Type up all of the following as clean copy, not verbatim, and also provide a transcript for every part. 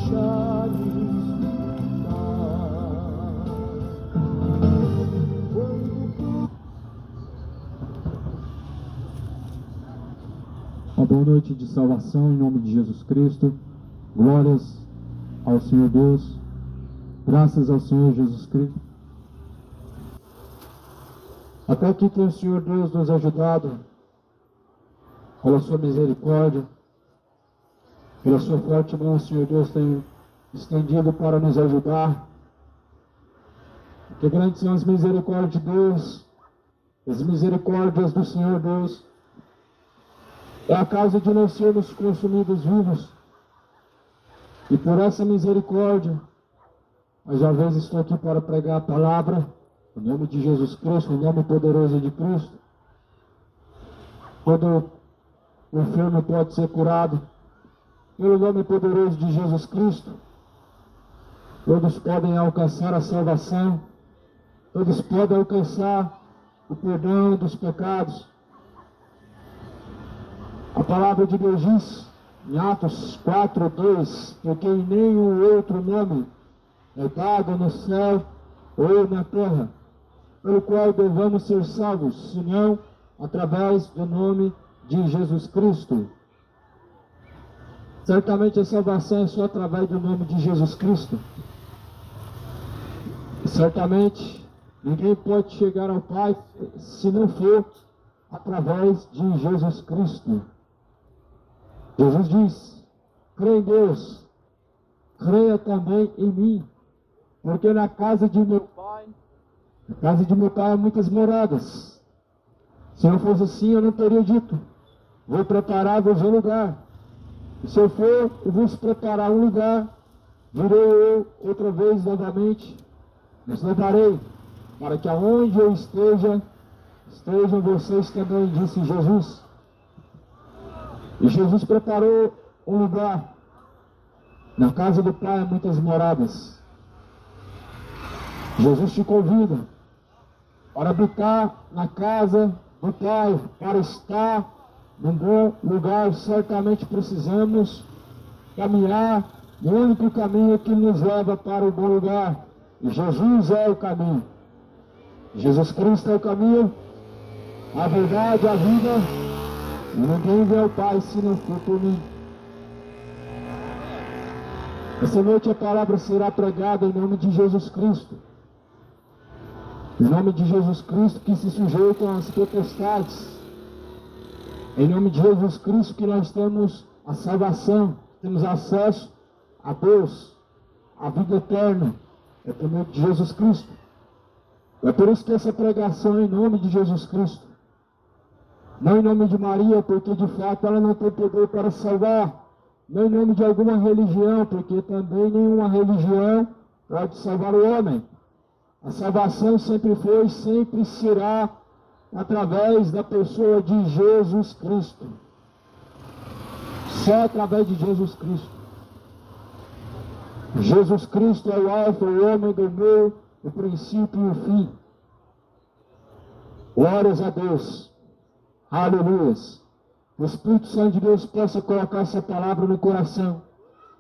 Uma boa noite de salvação em nome de Jesus Cristo. Glórias ao Senhor Deus. Graças ao Senhor Jesus Cristo. Até aqui tem o Senhor Deus nos ajudado, pela sua misericórdia, pela sua forte mão. O Senhor Deus tem estendido para nos ajudar. Que grandes são as misericórdias de Deus, as misericórdias do Senhor Deus. É a causa de não sermos consumidos vivos. E por essa misericórdia, mais uma vez estou aqui para pregar a palavra, em nome de Jesus Cristo, em nome poderoso de Cristo. Todo o enfermo pode ser curado, pelo nome poderoso de Jesus Cristo. Todos podem alcançar a salvação, todos podem alcançar o perdão dos pecados. A palavra de Deus diz, em Atos 4:2, porque em nenhum outro nome é dado no céu ou na terra, pelo qual devamos ser salvos, senão através do nome de Jesus Cristo. Certamente a salvação é só através do nome de Jesus Cristo. E certamente ninguém pode chegar ao Pai se não for através de Jesus Cristo. Jesus diz, creia em Deus, creia também em mim, porque na casa de meu Pai há muitas moradas. Se não fosse assim, eu não teria dito, vou preparar-vos um lugar. E se eu for e vos preparar um lugar, virei eu outra vez novamente, vos levarei, para que aonde eu esteja, estejam vocês também, disse Jesus. E Jesus preparou um lugar. Na casa do Pai há muitas moradas. Jesus te convida para habitar na casa do Pai, para estar num bom lugar. Certamente precisamos caminhar no único caminho que nos leva para o bom lugar. E Jesus é o caminho. Jesus Cristo é o caminho, a verdade, a vida. E ninguém vê ao Pai se não for por mim. Essa noite a palavra será pregada em nome de Jesus Cristo. Em nome de Jesus Cristo que se sujeitam às potestades. Em nome de Jesus Cristo que nós temos a salvação, temos acesso a Deus, a vida eterna. É por meio de Jesus Cristo. É por isso que essa pregação é em nome de Jesus Cristo. Não em nome de Maria, porque de fato ela não tem poder para salvar. Não em nome de alguma religião, porque também nenhuma religião pode salvar o homem. A salvação sempre foi e sempre será através da pessoa de Jesus Cristo. Só através de Jesus Cristo. Jesus Cristo é o alfa, o ômega, o meio, o princípio e o fim. Glórias a Deus. Aleluias. O Espírito Santo de Deus possa colocar essa palavra no coração.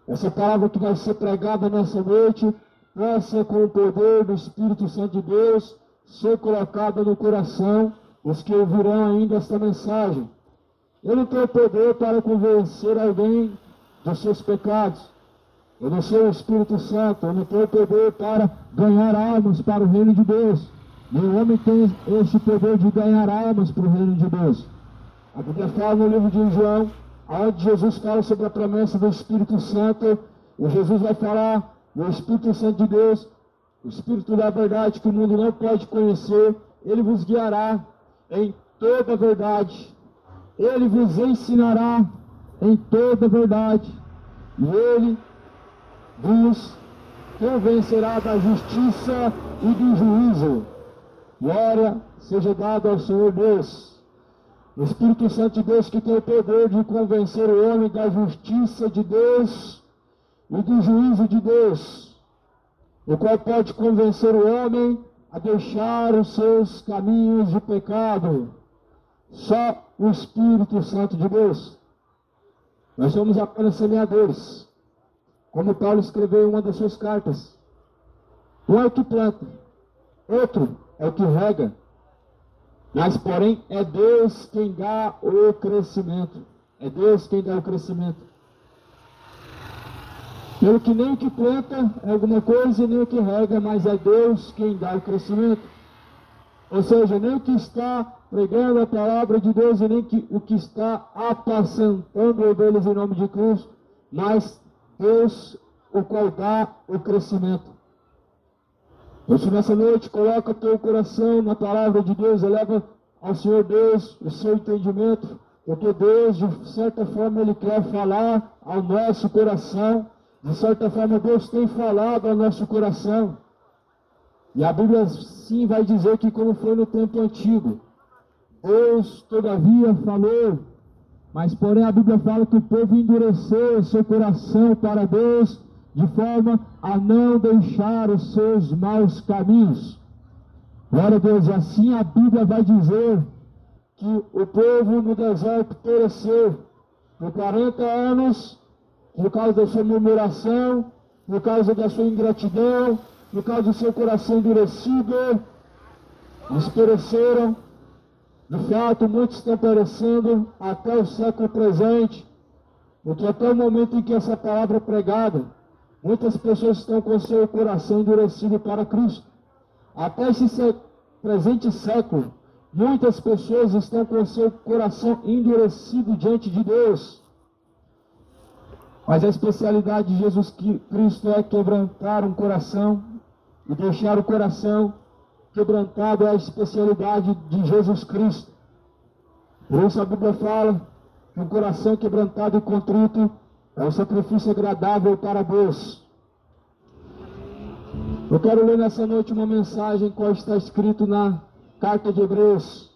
Essa palavra que vai ser pregada nessa noite, possa com o poder do Espírito Santo de Deus ser colocada no coração os que ouvirão ainda esta mensagem. Eu não tenho poder para convencer alguém dos seus pecados. Eu não sou o Espírito Santo, eu não tenho poder para ganhar almas para o reino de Deus. Nenhum homem tem este poder de ganhar almas para o reino de Deus. A Bíblia fala no livro de João, onde Jesus fala sobre a promessa do Espírito Santo, e Jesus vai falar, o Espírito Santo de Deus, o Espírito da verdade que o mundo não pode conhecer, ele vos guiará em toda a verdade. Ele vos ensinará em toda a verdade. E ele vos convencerá da justiça e do juízo. Glória seja dada ao Senhor Deus. O Espírito Santo de Deus que tem o poder de convencer o homem da justiça de Deus e do juízo de Deus, o qual pode convencer o homem a deixar os seus caminhos de pecado. Só o Espírito Santo de Deus. Nós somos apenas semeadores. como Paulo escreveu em uma das suas cartas. Um é o que planta, outro é o que rega, mas porém é Deus quem dá o crescimento. É Deus quem dá o crescimento. Pelo que nem o que planta é alguma coisa e nem o que rega, mas é Deus quem dá o crescimento. Ou seja, nem o que está pregando a palavra de Deus e nem o que está apacentando ovelhas em nome de Cristo, mas Deus, o qual dá o crescimento. Por isso, nessa noite, coloca o teu coração na palavra de Deus, eleva ao Senhor Deus o seu entendimento, porque Deus, de certa forma, Ele quer falar ao nosso coração. De certa forma, Deus tem falado ao nosso coração. E a Bíblia sim vai dizer que, como foi no tempo antigo, Deus todavia falou, mas porém a Bíblia fala que o povo endureceu o seu coração para Deus, de forma a não deixar os seus maus caminhos. Glória a Deus, e assim a Bíblia vai dizer que o povo no deserto pereceu por 40 anos, por causa da sua murmuração, por causa da sua ingratidão, por causa do seu coração endurecido. Eles pereceram. De fato, muitos estão perecendo até o século presente, porque até o momento em que essa palavra é pregada, muitas pessoas estão com seu coração endurecido para Cristo. Até esse presente século, muitas pessoas estão com seu coração endurecido diante de Deus. Mas a especialidade de Jesus Cristo é quebrantar um coração e deixar o coração quebrantado. É a especialidade de Jesus Cristo. Por isso a Bíblia fala que um coração quebrantado e contrito é um sacrifício agradável para Deus. Eu quero ler nessa noite uma mensagem qual está escrito na carta de Hebreus.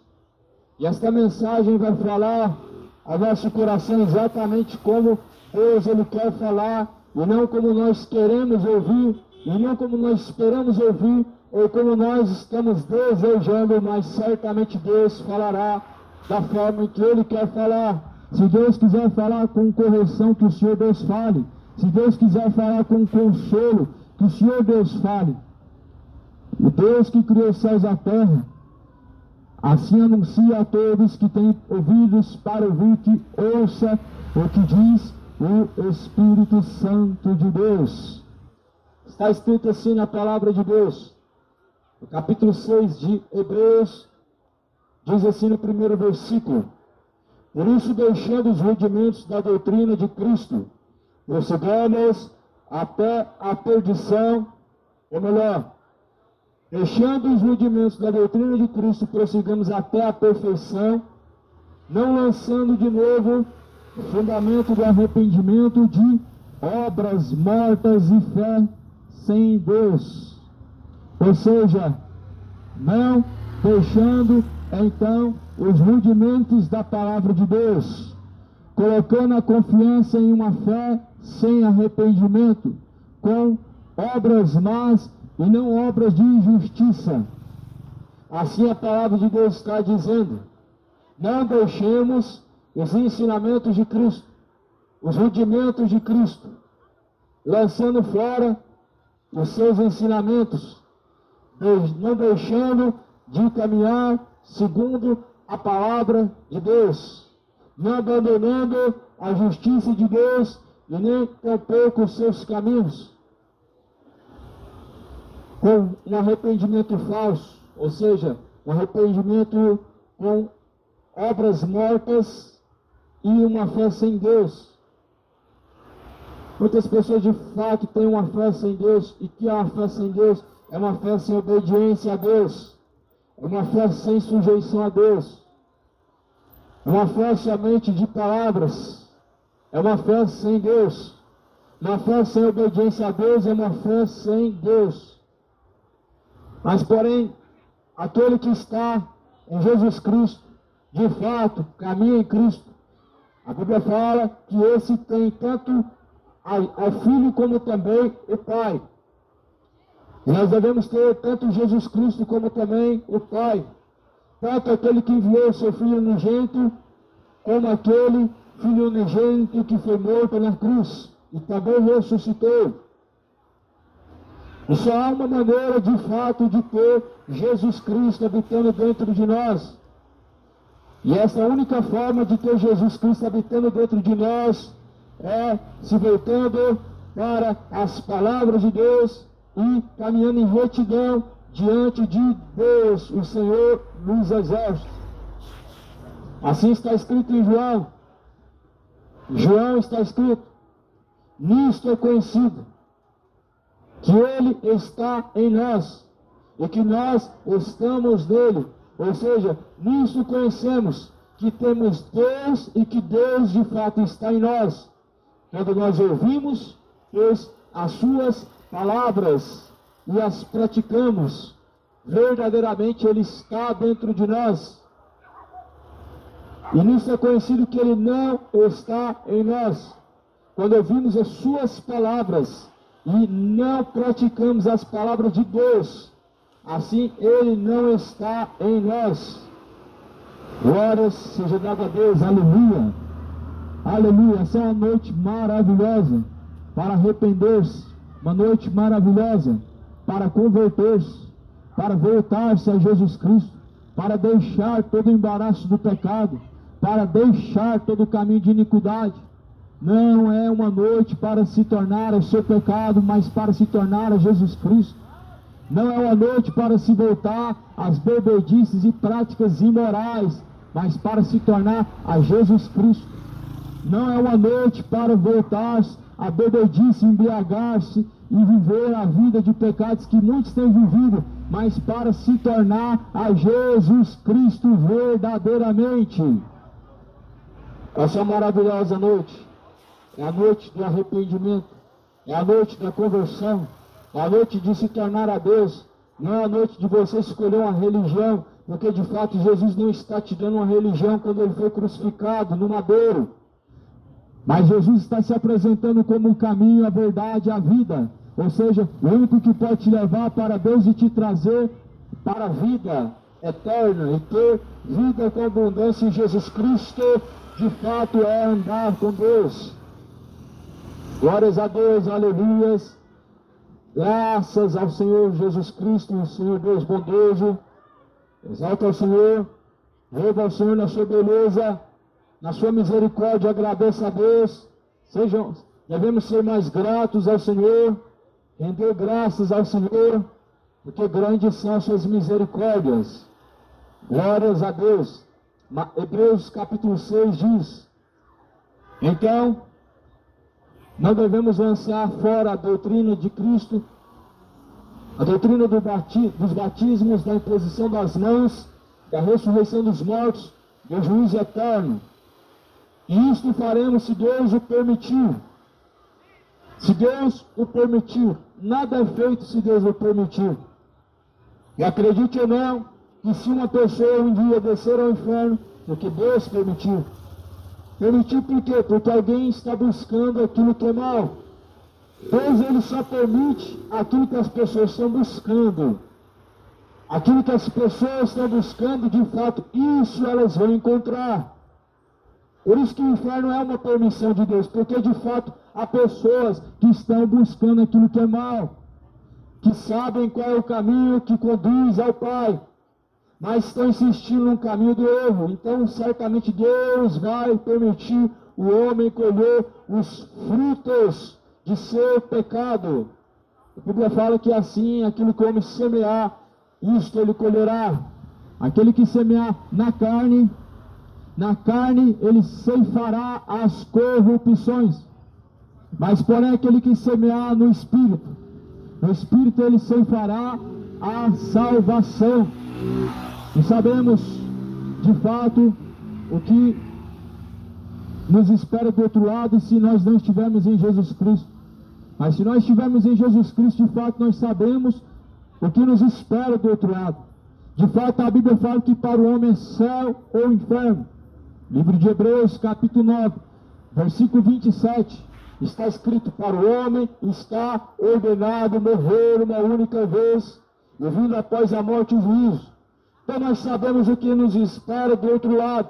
E esta mensagem vai falar ao nosso coração exatamente como Deus Ele quer falar, e não como nós queremos ouvir, e não como nós esperamos ouvir, ou como nós estamos desejando, mas certamente Deus falará da forma em que Ele quer falar. Se Deus quiser falar com correção, que o Senhor Deus fale. Se Deus quiser falar com consolo, que o Senhor Deus fale. O Deus que criou os céus e a terra, assim anuncia a todos que têm ouvidos para ouvir, que ouça o que diz o Espírito Santo de Deus. Está escrito assim na palavra de Deus, no capítulo 6 de Hebreus, diz assim no primeiro versículo: por isso, deixando os rudimentos da doutrina de Cristo, prossigamos até a perdição, ou melhor, deixando os rudimentos da doutrina de Cristo, prossigamos até a perfeição, não lançando de novo o fundamento do arrependimento de obras mortas e fé sem Deus. Ou seja, não deixando então os rudimentos da palavra de Deus, colocando a confiança em uma fé sem arrependimento, com obras más e não obras de injustiça. Assim a palavra de Deus está dizendo: não deixemos os ensinamentos de Cristo, os rudimentos de Cristo, lançando fora os seus ensinamentos, não deixando de caminhar segundo a palavra de Deus, não abandonando a justiça de Deus e nem tampouco os seus caminhos, com um arrependimento falso, ou seja, um arrependimento com obras mortas e uma fé sem Deus. Muitas pessoas de fato têm uma fé sem Deus, e que é uma fé sem Deus? É uma fé sem obediência a Deus, é uma fé sem sujeição a Deus, é uma fé somente de palavras, é uma fé sem Deus. Uma fé sem obediência a Deus é uma fé sem Deus. Mas porém, aquele que está em Jesus Cristo, de fato, caminha em Cristo, a Bíblia fala que esse tem tanto ao Filho como também o Pai. E nós devemos ter tanto Jesus Cristo como também o Pai. Tanto aquele que enviou o seu Filho unigênito, como aquele Filho unigênito que foi morto na cruz. e também ressuscitou. E só há uma maneira de fato de ter Jesus Cristo habitando dentro de nós. E essa única forma de ter Jesus Cristo habitando dentro de nós é se voltando para as palavras de Deus e caminhando em retidão diante de Deus, o Senhor dos Exércitos. Assim está escrito em João. João está escrito: nisto é conhecido que Ele está em nós e que nós estamos nele. Ou seja, nisso conhecemos que temos Deus e que Deus de fato está em nós. Quando nós ouvimos as suas palavras e as praticamos, verdadeiramente Ele está dentro de nós. E nisso é conhecido que Ele não está em nós. Quando ouvimos as suas palavras e não praticamos as palavras de Deus, assim Ele não está em nós. Glórias seja dada a Deus, aleluia. Aleluia, essa é uma noite maravilhosa para arrepender-se, uma noite maravilhosa para converter-se, para voltar-se a Jesus Cristo, para deixar todo o embaraço do pecado, para deixar todo o caminho de iniquidade. Não é uma noite para se tornar o seu pecado, mas para se tornar a Jesus Cristo. Não é uma noite para se voltar às bebedices e práticas imorais, mas para se tornar a Jesus Cristo. Não é uma noite para voltar a bebedice, embriagar-se e viver a vida de pecados que muitos têm vivido, mas para se tornar a Jesus Cristo verdadeiramente. Essa maravilhosa noite é a noite do arrependimento, é a noite da conversão, é a noite de se tornar a Deus. Não é a noite de você escolher uma religião, porque de fato Jesus não está te dando uma religião quando Ele foi crucificado no madeiro. Mas Jesus está se apresentando como o caminho, a verdade e a vida. Ou seja, o único que pode te levar para Deus e te trazer para a vida eterna e ter vida com abundância em Jesus Cristo, de fato é andar com Deus. Glórias a Deus, aleluias. Graças ao Senhor Jesus Cristo, o Senhor Deus bondoso. Exalta ao Senhor, louva ao Senhor na sua beleza, na sua misericórdia, agradeça a Deus. Devemos ser mais gratos ao Senhor, render graças ao Senhor, porque grandes são as suas misericórdias. Glórias a Deus. Hebreus capítulo 6 diz: então, não devemos lançar fora a doutrina de Cristo, a doutrina dos batismos, da imposição das mãos, da ressurreição dos mortos, do juízo eterno. E isto faremos se Deus o permitir. Se Deus o permitir, nada é feito se Deus o permitir. E acredite ou não, que se uma pessoa um dia descer ao inferno, porque Deus permitiu. Permitiu por quê? Porque alguém está buscando aquilo que é mal. Deus, Ele só permite aquilo que as pessoas estão buscando. Aquilo que as pessoas estão buscando, de fato, isso elas vão encontrar. Por isso que o inferno é uma permissão de Deus, porque de fato há pessoas que estão buscando aquilo que é mal, que sabem qual é o caminho que conduz ao Pai, mas estão insistindo no caminho do erro. Então certamente Deus vai permitir o homem colher os frutos de seu pecado. A Bíblia fala que assim, aquilo que o homem semear, isto ele colherá. Aquele que semear na carne ele ceifará as corrupções. Mas porém aquele que semear no Espírito ele ceifará a salvação. E sabemos, de fato, o que nos espera do outro lado se nós não estivermos em Jesus Cristo. Mas se nós estivermos em Jesus Cristo, de fato nós sabemos o que nos espera do outro lado. De fato a Bíblia fala que para o homem é céu ou inferno. Livro de Hebreus, capítulo 9, versículo 27, está escrito: para o homem está ordenado morrer uma única vez, e vindo após a morte o juízo. Então nós sabemos o que nos espera do outro lado: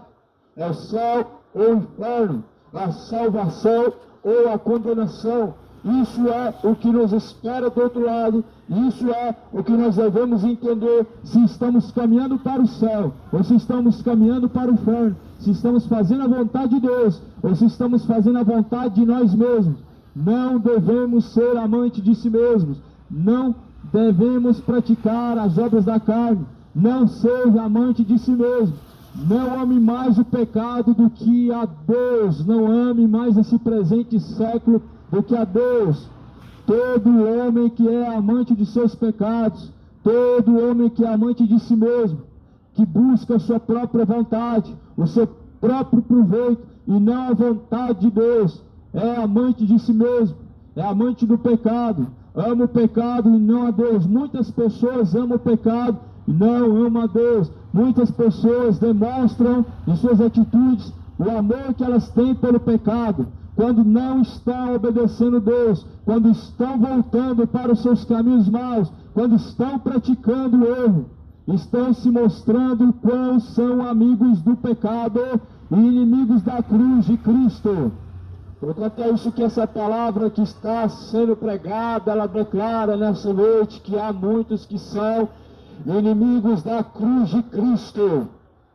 é o céu ou o inferno, a salvação ou a condenação. Isso é o que nos espera do outro lado. Isso é o que nós devemos entender, se estamos caminhando para o céu, ou se estamos caminhando para o inferno, se estamos fazendo a vontade de Deus, ou se estamos fazendo a vontade de nós mesmos. Não devemos ser amantes de si mesmos, não devemos praticar as obras da carne, não seja amante de si mesmo, não ame mais o pecado do que a Deus, não ame mais esse presente século do que a Deus. Todo homem que é amante de seus pecados, todo homem que é amante de si mesmo, que busca a sua própria vontade, o seu próprio proveito e não a vontade de Deus, é amante de si mesmo, é amante do pecado, ama o pecado e não a Deus. Muitas pessoas amam o pecado e não amam a Deus. Muitas pessoas demonstram em suas atitudes o amor que elas têm pelo pecado, quando não estão obedecendo Deus, quando estão voltando para os seus caminhos maus, quando estão praticando o erro, estão se mostrando quão são amigos do pecado e inimigos da cruz de Cristo. Portanto, é isso que essa palavra que está sendo pregada, ela declara nessa noite, que há muitos que são inimigos da cruz de Cristo,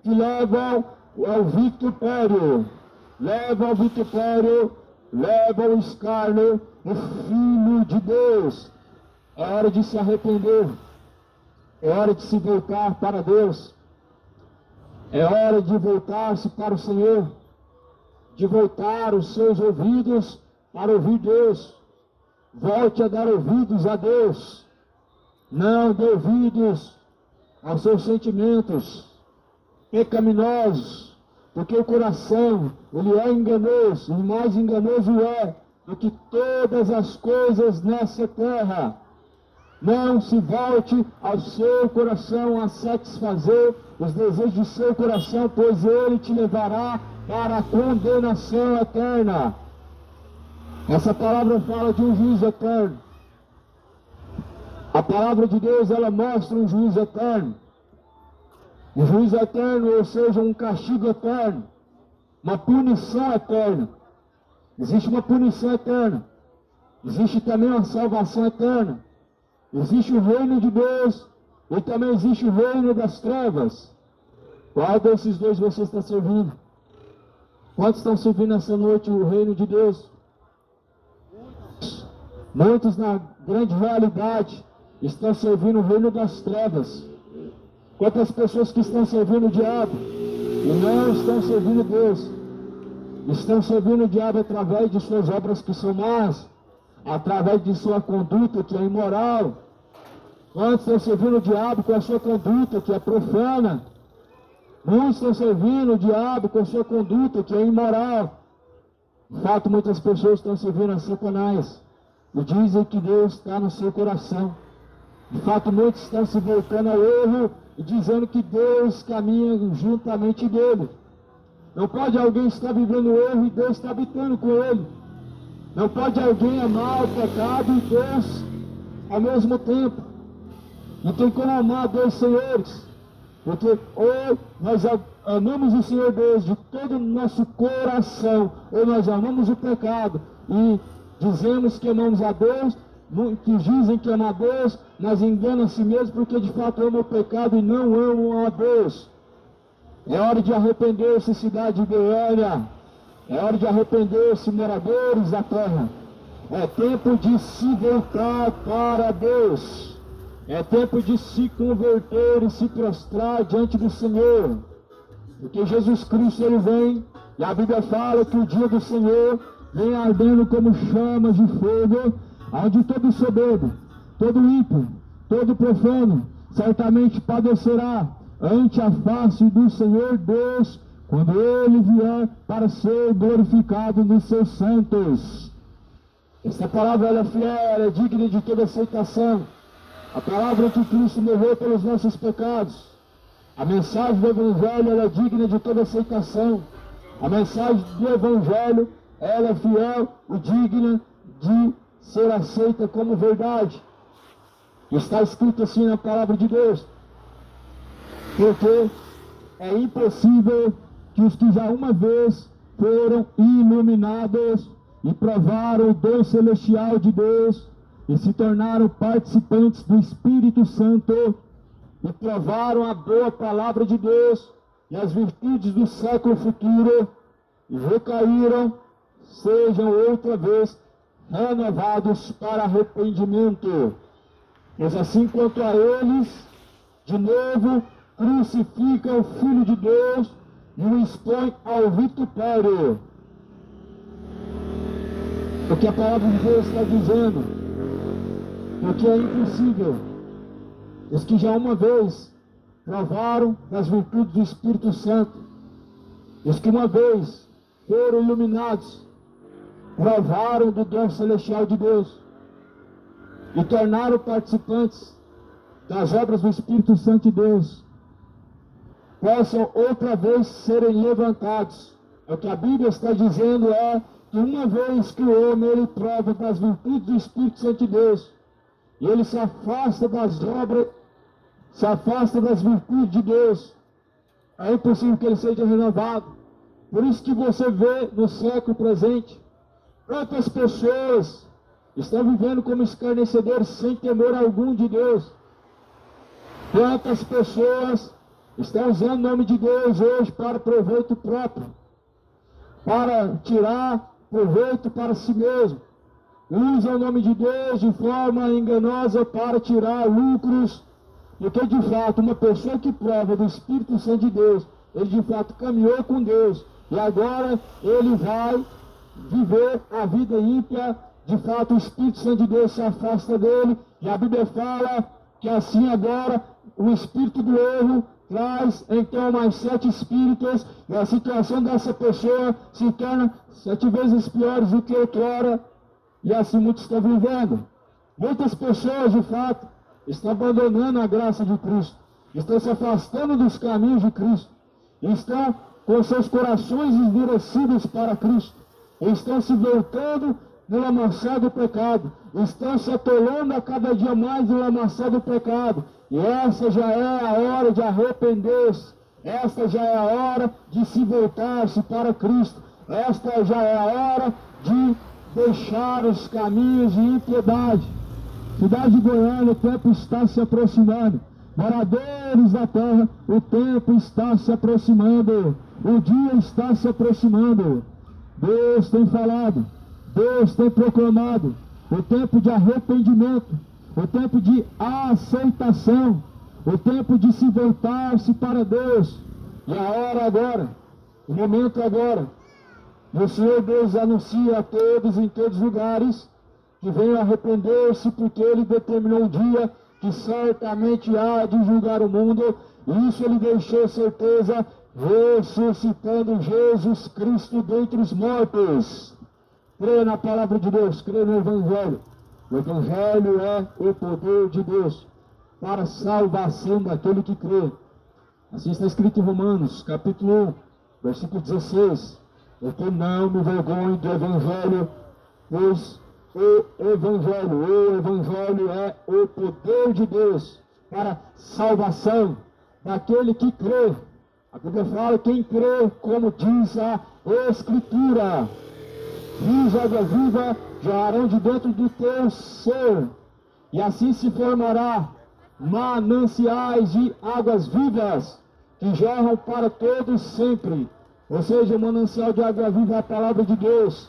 que levam ao vitupério, levam ao escárnio o Filho de Deus. É hora de se arrepender, é hora de se voltar para Deus, é hora de voltar-se para o Senhor, de voltar os seus ouvidos para ouvir Deus. Volte a dar ouvidos a Deus, não dê ouvidos aos seus sentimentos pecaminosos, porque o coração, ele é enganoso, e mais enganoso é do que todas as coisas nessa terra. Não se volte ao seu coração a satisfazer os desejos do seu coração, pois ele te levará para a condenação eterna. Essa palavra fala de um juízo eterno. A palavra de Deus, ela mostra um juízo eterno. Um juízo eterno, ou seja, um castigo eterno, uma punição eterna. Existe uma punição eterna, existe também uma salvação eterna, existe o reino de Deus e também existe o reino das trevas. Qual desses dois você está servindo? Quantos estão servindo essa noite o reino de Deus? Muitos, na grande realidade, estão servindo o reino das trevas. Quantas pessoas que estão servindo o diabo e não estão servindo Deus? Estão servindo o diabo através de suas obras que são más, através de sua conduta que é imoral. Quantos estão servindo o diabo com a sua conduta que é profana? Muitos estão servindo o diabo com a sua conduta que é imoral. De fato, muitas pessoas estão servindo a Satanás e dizem que Deus está no seu coração. De fato, muitos estão se voltando ao erro e dizendo que Deus caminha juntamente dele. Não pode alguém estar vivendo o erro e Deus está habitando com ele. Não pode alguém amar o pecado e Deus ao mesmo tempo. Não tem como amar dois senhores. Porque ou nós amamos o Senhor Deus de todo o nosso coração, ou nós amamos o pecado e dizemos que amamos a Deus, que dizem que amam a Deus, mas enganam a si mesmos porque de fato amam o pecado e não amam a Deus. É hora de arrepender-se, cidade de Goiânia. É hora de arrepender-se, moradores da terra. É tempo de se voltar para Deus. É tempo de se converter e se prostrar diante do Senhor. Porque Jesus Cristo, ele vem, e a Bíblia fala que o dia do Senhor vem ardendo como chamas de fogo, onde todo soberbo, todo ímpio, todo profano, certamente padecerá ante a face do Senhor Deus, quando ele vier para ser glorificado nos seus santos. Esta palavra, ela é fiel, ela é digna de toda aceitação. A palavra que Cristo morreu pelos nossos pecados. A mensagem do Evangelho, ela é digna de toda aceitação. A mensagem do Evangelho, ela é fiel e digna de ser aceita como verdade. Está escrito assim na palavra de Deus. Porque é impossível que os que já uma vez foram iluminados e provaram o dom celestial de Deus, e se tornaram participantes do Espírito Santo, e provaram a boa palavra de Deus, e as virtudes do século futuro, e recaíram, sejam outra vez renovados para arrependimento. Pois assim quanto a eles, de novo, crucificam o Filho de Deus e o expõem ao vitupério. Porque a palavra de Deus está dizendo, porque é impossível, os que já uma vez provaram das virtudes do Espírito Santo, os que uma vez foram iluminados, provaram do dom celestial de Deus e tornaram participantes das obras do Espírito Santo de Deus, possam outra vez serem levantados. O que a Bíblia está dizendo é que uma vez que o homem ele prova das virtudes do Espírito Santo de Deus, e ele se afasta das obras, se afasta das virtudes de Deus, é impossível que ele seja renovado. Por isso que você vê no século presente, quantas pessoas estão vivendo como escarnecedores sem temor algum de Deus. Quantas pessoas estão usando o nome de Deus hoje para proveito próprio, para tirar proveito para si mesmo. Usam o nome de Deus de forma enganosa para tirar lucros, porque de fato uma pessoa que prova do Espírito Santo de Deus, ele de fato caminhou com Deus, e agora ele vai viver a vida ímpia. De fato o Espírito Santo de Deus se afasta dele, e a Bíblia fala que assim agora o espírito do erro traz então mais 7 espíritos, e a situação dessa pessoa se torna 7 vezes pior do que outrora, e assim muitos estão vivendo. Muitas pessoas de fato estão abandonando a graça de Cristo, estão se afastando dos caminhos de Cristo, estão com seus corações endurecidos para Cristo, estão se voltando no lamaçal do pecado, estão se atolando a cada dia mais no lamaçal do pecado, e essa já é a hora de arrepender-se, esta já é a hora de se voltar-se para Cristo, esta já é a hora de deixar os caminhos de impiedade. Cidade de Goiânia, o tempo está se aproximando. Moradores da terra, o tempo está se aproximando, o dia está se aproximando. Deus tem falado, Deus tem proclamado o tempo de arrependimento, o tempo de aceitação, o tempo de se voltar-se para Deus. E a hora agora, o momento agora, o Senhor Deus anuncia a todos em todos os lugares que venham arrepender-se, porque Ele determinou um dia que certamente há de julgar o mundo, e isso Ele deixou certeza, ressuscitando Jesus Cristo dentre os mortos. Crê na palavra de Deus, crê no Evangelho. O Evangelho é o poder de Deus para a salvação daquele que crê. Assim está escrito em Romanos, capítulo 1, versículo 16. Porque não me vergonho do Evangelho, pois o Evangelho é o poder de Deus para a salvação daquele que crê. A Bíblia fala, quem crê, como diz a Escritura, rios água viva jorrarão de dentro do teu ser, e assim se formará mananciais de águas vivas, que jorram para todos sempre. Ou seja, o manancial de água viva é a palavra de Deus,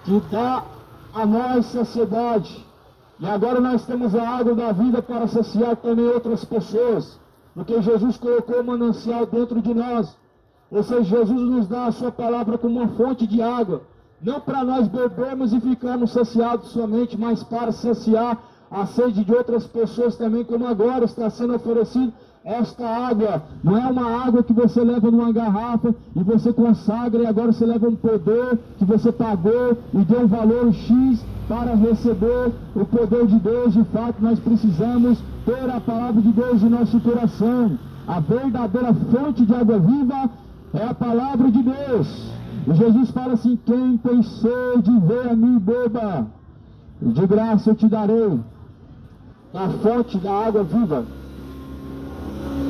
que dá a nós saciedade. E agora nós temos a água da vida para saciar também outras pessoas, porque Jesus colocou o manancial dentro de nós. Ou seja, Jesus nos dá a sua palavra como uma fonte de água, não para nós bebermos e ficarmos saciados somente, mas para saciar a sede de outras pessoas também, como agora está sendo oferecido esta água. Não é uma água que você leva numa garrafa e você consagra, e agora você leva um poder que você pagou e deu um valor X para receber o poder de Deus. De fato, nós precisamos ter a palavra de Deus em nosso coração. A verdadeira fonte de água viva é a palavra de Deus. E Jesus fala assim: quem tem sede, vem a mim e beba, de graça eu te darei a fonte da água viva.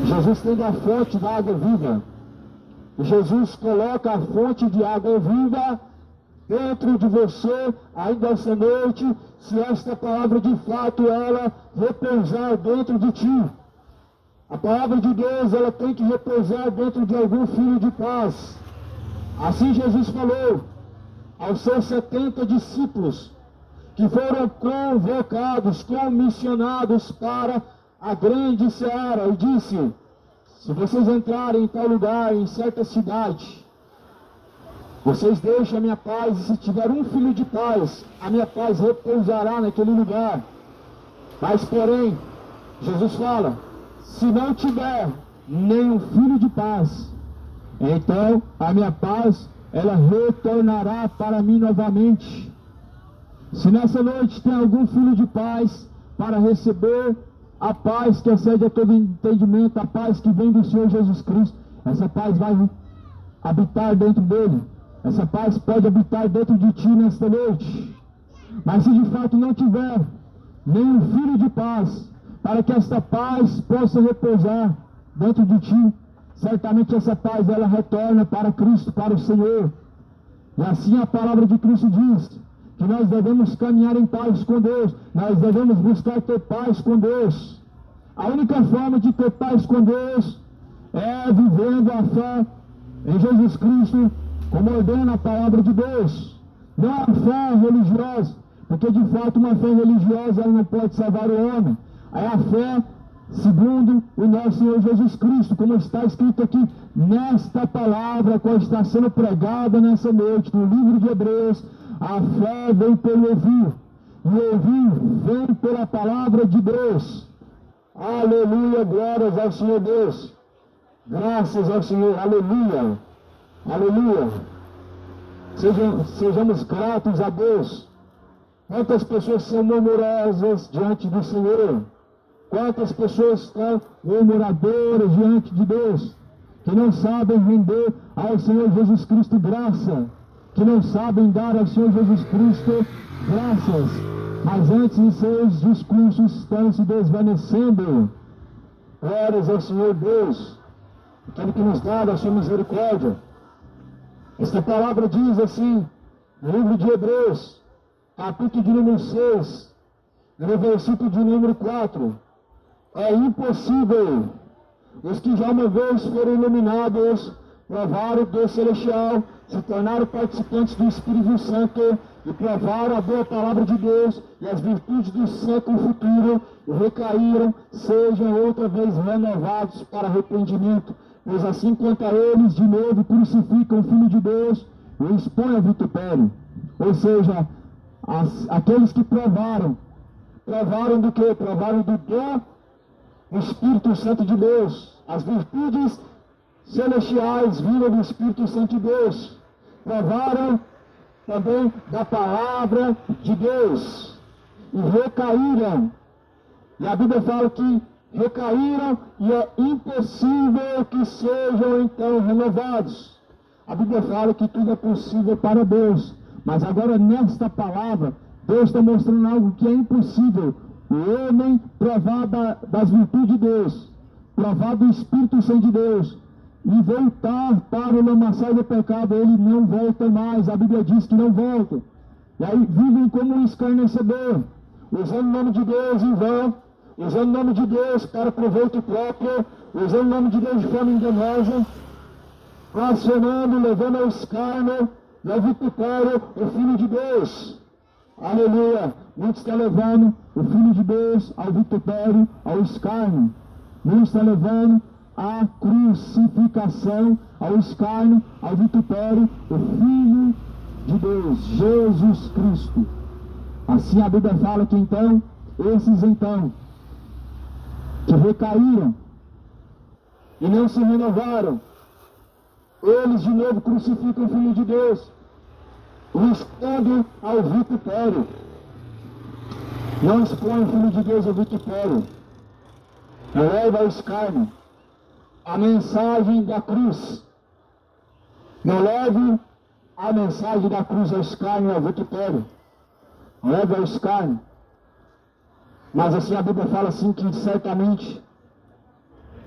Jesus tem da fonte da água viva. Jesus coloca a fonte de água viva dentro de você, ainda essa noite, se esta palavra de fato ela repousar dentro de ti. A palavra de Deus, ela tem que repousar dentro de algum filho de paz. Assim Jesus falou aos seus 70 discípulos, que foram convocados, comissionados para a grande seara, e disse: se vocês entrarem em tal lugar, em certa cidade, vocês deixam a minha paz, e se tiver um filho de paz, a minha paz repousará naquele lugar. Mas porém, Jesus fala, se não tiver nenhum filho de paz, então a minha paz, ela retornará para mim novamente. Se nessa noite tem algum filho de paz para receber a paz que excede a todo entendimento, a paz que vem do Senhor Jesus Cristo, essa paz vai habitar dentro dele. Essa paz pode habitar dentro de ti nesta noite. Mas se de fato não tiver nenhum filho de paz, para que esta paz possa repousar dentro de ti, certamente essa paz ela retorna para Cristo, para o Senhor. E assim a palavra de Cristo diz que nós devemos caminhar em paz com Deus, nós devemos buscar ter paz com Deus. A única forma de ter paz com Deus é vivendo a fé em Jesus Cristo, como ordena a palavra de Deus. Não a fé religiosa, porque de fato uma fé religiosa ela não pode salvar o homem. É a fé segundo o nosso Senhor Jesus Cristo, como está escrito aqui nesta palavra, qual está sendo pregada nessa noite, no livro de Hebreus. A fé vem pelo ouvir, e o ouvir vem pela palavra de Deus. Aleluia, glórias ao Senhor Deus. Graças ao Senhor, aleluia, aleluia. Sejamos gratos a Deus. Quantas pessoas são murmurosas diante do Senhor? Quantas pessoas estão murmuradoras diante de Deus, que não sabem render ao Senhor Jesus Cristo graça, que não sabem dar ao Senhor Jesus Cristo graças, mas antes em seus discursos estão se desvanecendo. Glórias ao Senhor Deus, aquele que nos dá a sua misericórdia. Esta palavra diz assim, no livro de Hebreus, capítulo de número 6, no versículo de número 4. É impossível os que já uma vez foram iluminados, provaram o Deus celestial, se tornaram participantes do Espírito Santo e provaram a boa palavra de Deus e as virtudes do século futuro e recaíram, sejam outra vez renovados para arrependimento, pois assim quanto a eles de novo crucificam o Filho de Deus e o expõem ao vitupério. Ou seja, aqueles que provaram do que? Provaram do dom do Espírito Santo de Deus. As virtudes celestiais viram do Espírito Santo de Deus. Provaram também da palavra de Deus. E recaíram. E a Bíblia fala que recaíram e é impossível que sejam então renovados. A Bíblia fala que tudo é possível para Deus. Mas agora nesta palavra, Deus está mostrando algo que é impossível. O homem provar das virtudes de Deus, provar do Espírito Santo de Deus, e voltar para o lamaçal do pecado, ele não volta mais. A Bíblia diz que não volta. E aí vivem como um escarnecedor, usando o nome de Deus em vão, usando o nome de Deus para proveito próprio, usando o nome de Deus de forma enganosa, blasfemando, levando ao escárnio e ao vitupério o Filho de Deus. Aleluia! Muitos estão levando o Filho de Deus ao vitupério, ao escárnio. Muitos estão levando a crucificação, ao escárnio, ao vitupério, o Filho de Deus, Jesus Cristo. Assim a Bíblia fala que então, esses então, que recaíram e não se renovaram, eles de novo crucificam o Filho de Deus, o expondo ao vitupério. Não expõe o Filho de Deus ao vitupério, leva ao escárnio a mensagem da cruz. Não leve a mensagem da cruz ao escárnio e ao vitupério, leve ao escárnio. Mas assim a Bíblia fala assim que certamente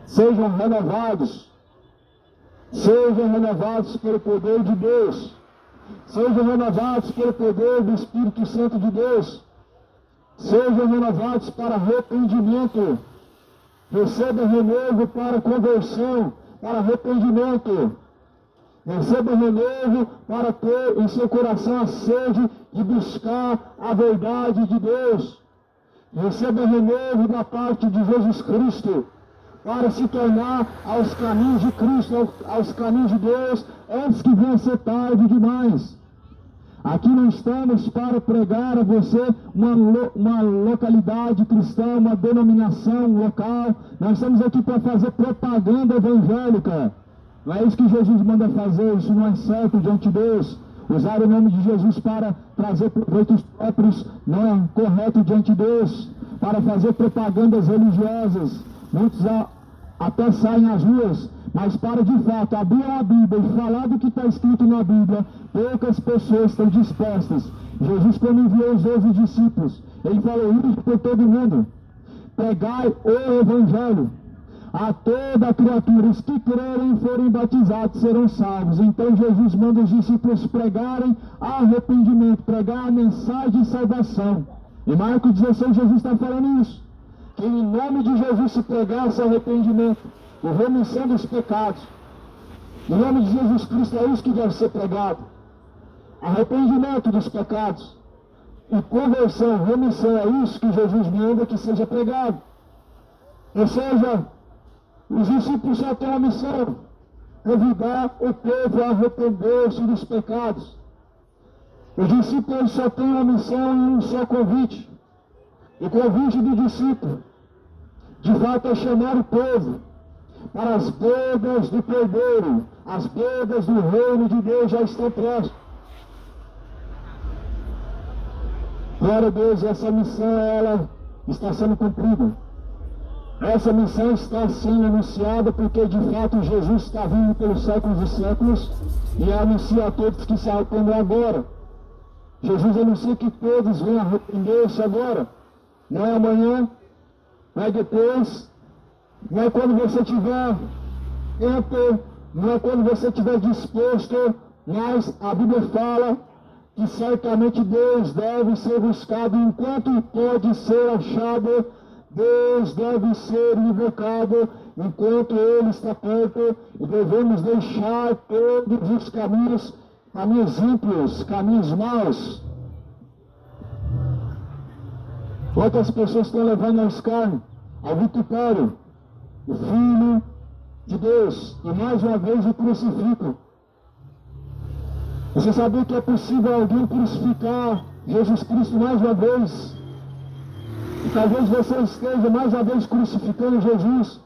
sejam renovados pelo poder de Deus. Sejam renovados pelo poder do Espírito Santo de Deus. Sejam renovados para arrependimento. Receba renovo para conversão, para arrependimento. Receba renovo para ter em seu coração a sede de buscar a verdade de Deus. Receba renovo da parte de Jesus Cristo para se tornar aos caminhos de Cristo, aos caminhos de Deus, antes que venha ser tarde demais. Aqui não estamos para pregar a você uma localidade cristã, uma denominação local. Nós estamos aqui para fazer propaganda evangélica. Não é isso que Jesus manda fazer, isso não é certo diante de Deus. Usar o nome de Jesus para trazer proveitos próprios não é correto diante de Deus. Para fazer propagandas religiosas. Muitos até saem às ruas, mas para de fato abrir a Bíblia e falar do que está escrito na Bíblia, poucas pessoas estão dispostas. Jesus, quando enviou os 12 discípulos, ele falou: ide por todo mundo, pregai o Evangelho a toda criatura, os que crerem e forem batizados serão salvos. Então Jesus manda os discípulos pregarem arrependimento, pregar a mensagem de salvação. Em Marcos 16 Jesus está falando isso, que em nome de Jesus se pregasse arrependimento, o remissão dos pecados. Em nome de Jesus Cristo é isso que deve ser pregado, arrependimento dos pecados e conversão, remissão. É isso que Jesus manda que seja pregado. Ou seja, os discípulos só têm uma missão: convidar o povo a arrepender-se dos pecados. Os discípulos só têm uma missão e um só convite. O convite do discípulo, de fato, é chamar o povo para as bodas do Cordeiro. As bodas do reino de Deus já estão prestes. Glória a Deus, essa missão, ela está sendo cumprida. Essa missão está sendo anunciada porque, de fato, Jesus está vindo pelos séculos dos séculos e anuncia a todos que se arrependam agora. Jesus anuncia que todos venham arrepender-se agora. Não é amanhã, não é depois, não é quando você tiver tempo, não é quando você estiver disposto, mas a Bíblia fala que certamente Deus deve ser buscado enquanto pode ser achado. Deus deve ser invocado enquanto Ele está perto, e devemos deixar todos os caminhos ímpios, caminhos maus. Outras pessoas estão levando ao escárnio, ao vitupério, o Filho de Deus, e mais uma vez o crucificam. Você sabia que é possível alguém crucificar Jesus Cristo mais uma vez? E talvez você esteja mais uma vez crucificando Jesus.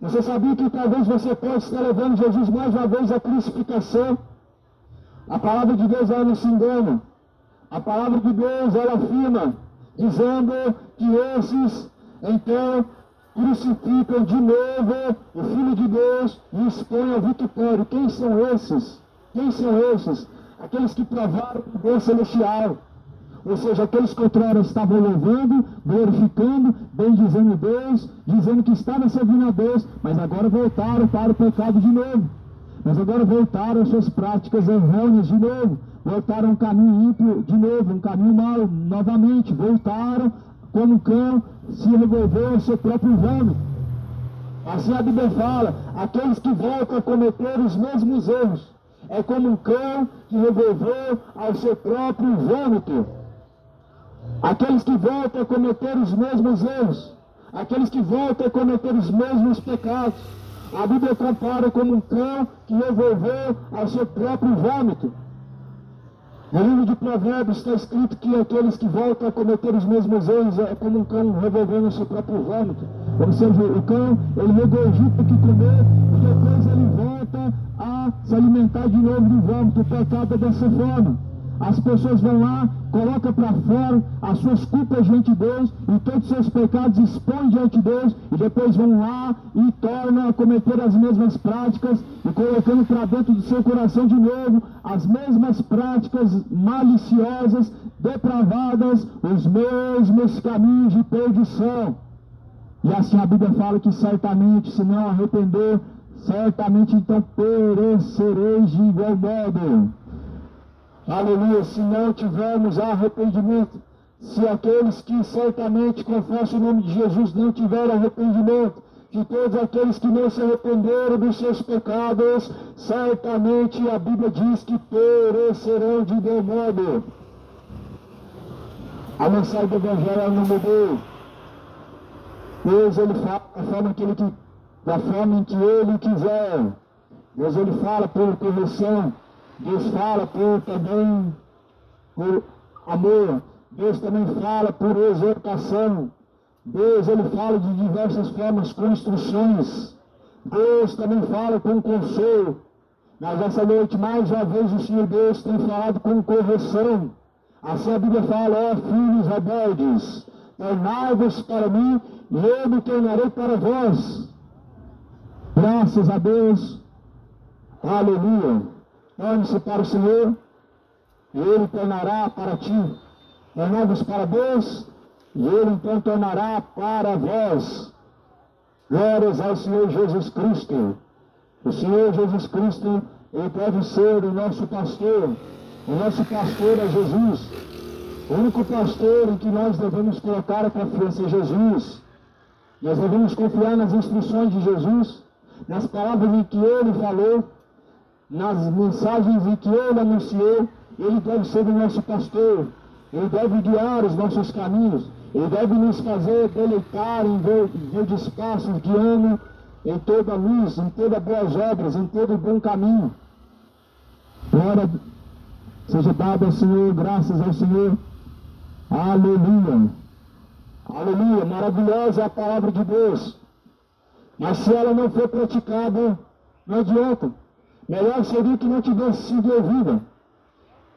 Você sabia que talvez você pode estar levando Jesus mais uma vez à crucificação? A palavra de Deus, ela não se engana. A palavra de Deus, ela afirma, dizendo que esses, então, crucificam de novo o Filho de Deus e expõem ao vitupério. Quem são esses? Quem são esses? Aqueles que provaram o Deus celestial. Ou seja, aqueles que outrora estavam louvando, glorificando, bendizendo Deus, dizendo que estavam servindo a Deus, mas agora voltaram para o pecado de novo. Mas agora voltaram às suas práticas errôneas de novo. Voltaram a um caminho ímpio de novo, um caminho mau novamente. Voltaram como um cão se revolveu ao seu próprio vômito. Assim a Bíblia fala, aqueles que voltam a cometer os mesmos erros. É como um cão que revolveu ao seu próprio vômito. Aqueles que voltam a cometer os mesmos erros, aqueles que voltam a cometer os mesmos pecados, a Bíblia compara como um cão que revolveu ao seu próprio vômito. No livro de Provérbios está escrito que aqueles que voltam a cometer os mesmos erros é como um cão revolvendo ao seu próprio vômito. Ou seja, o cão, ele regurgita o que comer e depois ele volta a se alimentar de novo do vômito. O pecado é dessa forma. As pessoas vão lá, colocam para fora as suas culpas diante de Deus e todos os seus pecados expõem diante de Deus e depois vão lá e tornam a cometer as mesmas práticas e colocando para dentro do seu coração de novo as mesmas práticas maliciosas, depravadas, os mesmos caminhos de perdição. E assim a Bíblia fala que certamente, se não arrepender, certamente então perecereis de igual modo. Aleluia, se não tivermos arrependimento, se aqueles que certamente confessam o nome de Jesus não tiverem arrependimento, que todos aqueles que não se arrependeram dos seus pecados, certamente a Bíblia diz que perecerão de igual modo. A mensagem do Evangelho não mudou. Deus, ele fala da forma em que ele quiser. Deus, ele fala por correção. Deus fala também por amor. Deus também fala por exortação. Deus, ele fala de diversas formas com instruções. Deus também fala com consolo. Mas essa noite, mais uma vez, o Senhor Deus tem falado com correção. Assim a Bíblia fala: ó filhos rebeldes, tornai-vos para mim, e eu me tornarei para vós. Graças a Deus. Aleluia. Torne-se para o Senhor, e Ele tornará para ti. Tornai-vos para Deus, e Ele então tornará para vós. Glórias ao Senhor Jesus Cristo. O Senhor Jesus Cristo, Ele deve ser o nosso pastor. O nosso pastor é Jesus. O único pastor em que nós devemos colocar a confiança é Jesus. Nós devemos confiar nas instruções de Jesus, nas palavras em que Ele falou, nas mensagens em que Ele anunciou. Ele deve ser o nosso pastor. Ele deve guiar os nossos caminhos. Ele deve nos fazer deleitar em verdes passos, guiando em toda luz, em todas boas obras, em todo bom caminho. Glória seja dada ao Senhor, graças ao Senhor. Aleluia. Aleluia. Maravilhosa é a palavra de Deus. Mas se ela não for praticada, não adianta. Melhor seria que não tivesse sido ouvida.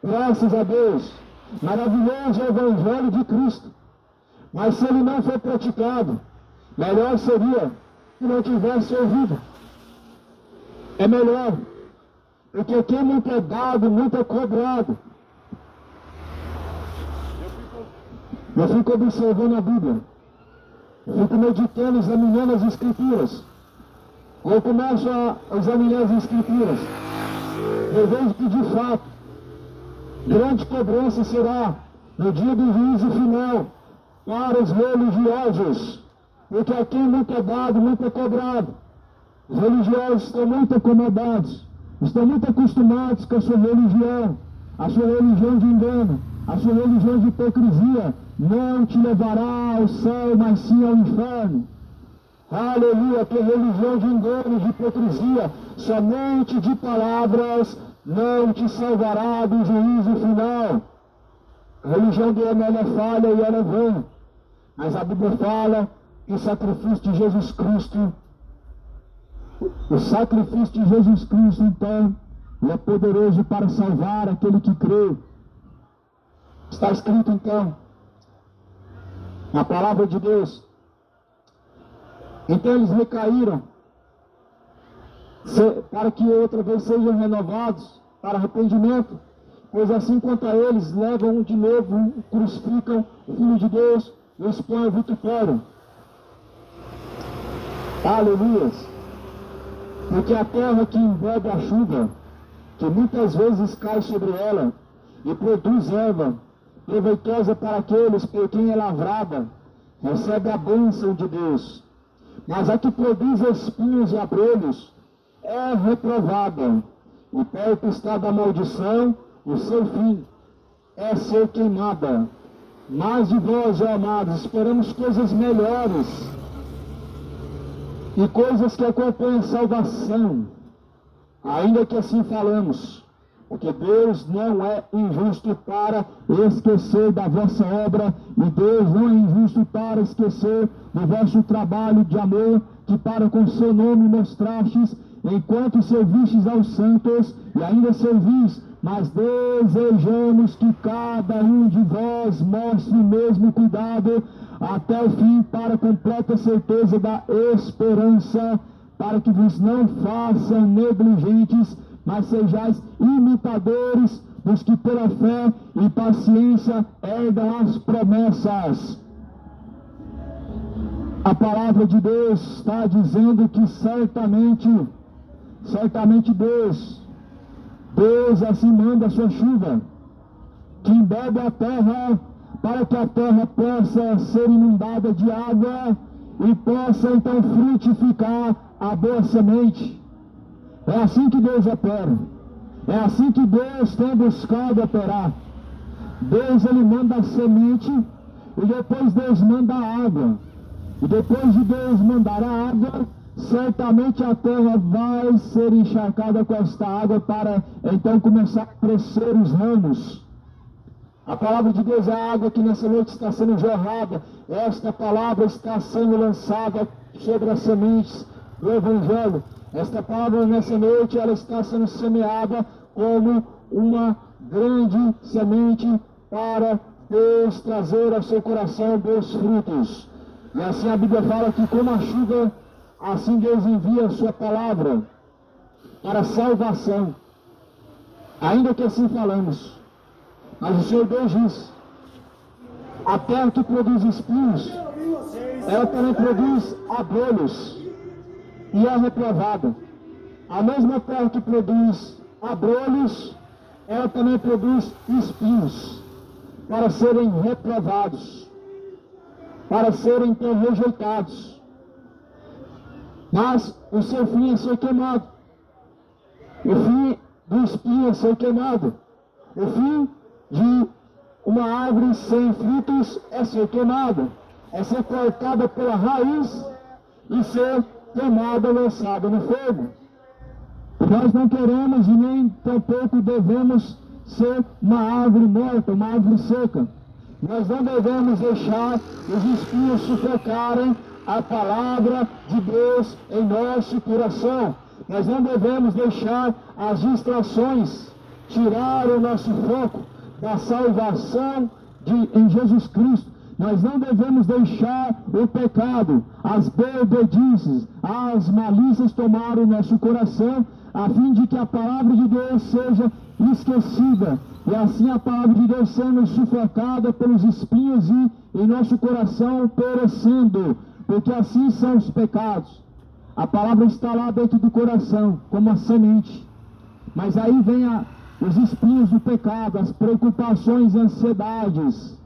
Graças a Deus. Maravilhoso é o Evangelho de Cristo. Mas se ele não for praticado, melhor seria que não tivesse ouvido. É melhor. Porque quem muito é dado, muito é cobrado. Eu fico observando a Bíblia. Eu fico meditando, examinando as Escrituras. Eu começo a examinar as Escrituras. Eu vejo que, de fato, grande cobrança será no dia do juízo final para os religiosos. Porque a quem muito é dado, muito é cobrado. Os religiosos estão muito acomodados. Estão muito acostumados com a sua religião de engano, a sua religião de hipocrisia. Não te levará ao céu, mas sim ao inferno. Aleluia, que religião de engano, de hipocrisia, somente de palavras, não te salvará do juízo final. A religião do homem é falha e ela é vã. Mas a Bíblia fala que o sacrifício de Jesus Cristo, então, é poderoso para salvar aquele que crê. Está escrito, então, na palavra de Deus. Então eles recaíram, para que outra vez sejam renovados para arrependimento, pois assim quanto a eles, levam de novo, crucificam o Filho de Deus e o expõem ao vitupério. Aleluia! Porque a terra que envolve a chuva, que muitas vezes cai sobre ela e produz erva, proveitosa para aqueles por quem é lavrada, recebe a bênção de Deus. Mas a que produz espinhos e abrolhos é reprovada, e perto está da maldição, o seu fim é ser queimada. Mas de vós, ó amados, esperamos coisas melhores, e coisas que acompanham salvação, ainda que assim falamos, porque Deus não é injusto para esquecer da vossa obra, e Deus não é injusto para esquecer do vosso trabalho de amor, que para com seu nome mostrastes, enquanto servistes aos santos, e ainda servis, mas desejamos que cada um de vós mostre o mesmo cuidado até o fim, para a completa certeza da esperança, para que vos não façam negligentes, mas sejais imitadores dos que pela fé e paciência herdam as promessas. A palavra de Deus está dizendo que certamente Deus assim manda a sua chuva, que embebe a terra, para que a terra possa ser inundada de água e possa então frutificar a boa semente. É assim que Deus opera. É assim que Deus tem buscado operar. Deus, ele manda a semente e depois Deus manda a água. E depois de Deus mandar a água, certamente a terra vai ser encharcada com esta água para então começar a crescer os ramos. A palavra de Deus é a água que nessa noite está sendo jorrada. Esta palavra está sendo lançada sobre as sementes do Evangelho. Esta palavra nessa noite ela está sendo semeada como uma grande semente para Deus trazer ao seu coração bons frutos. E assim a Bíblia fala que como a chuva, assim Deus envia a sua palavra para a salvação. Ainda que assim falamos. Mas o Senhor Deus diz, a terra que produz espinhos, ela também produz abrolhos, e é reprovada. A mesma terra que produz abrolhos, ela também produz espinhos, para serem reprovados, para serem então rejeitados. Mas o seu fim é ser queimado. O fim do espinho é ser queimado. O fim de uma árvore sem frutos é ser queimada, é ser cortada pela raiz e ser queimada, lançada no fogo. Nós não queremos e nem tampouco devemos ser uma árvore morta, uma árvore seca. Nós não devemos deixar os espinhos sufocarem a palavra de Deus em nosso coração. Nós não devemos deixar as distrações tirar o nosso foco da salvação em Jesus Cristo. Nós não devemos deixar o pecado, as bebedices, as malícias tomar o nosso coração, a fim de que a palavra de Deus seja esquecida, e assim a palavra de Deus sendo sufocada pelos espinhos e em nosso coração perecendo, porque assim são os pecados. A palavra está lá dentro do coração, como a semente, mas aí vem os espinhos do pecado, as preocupações e ansiedades,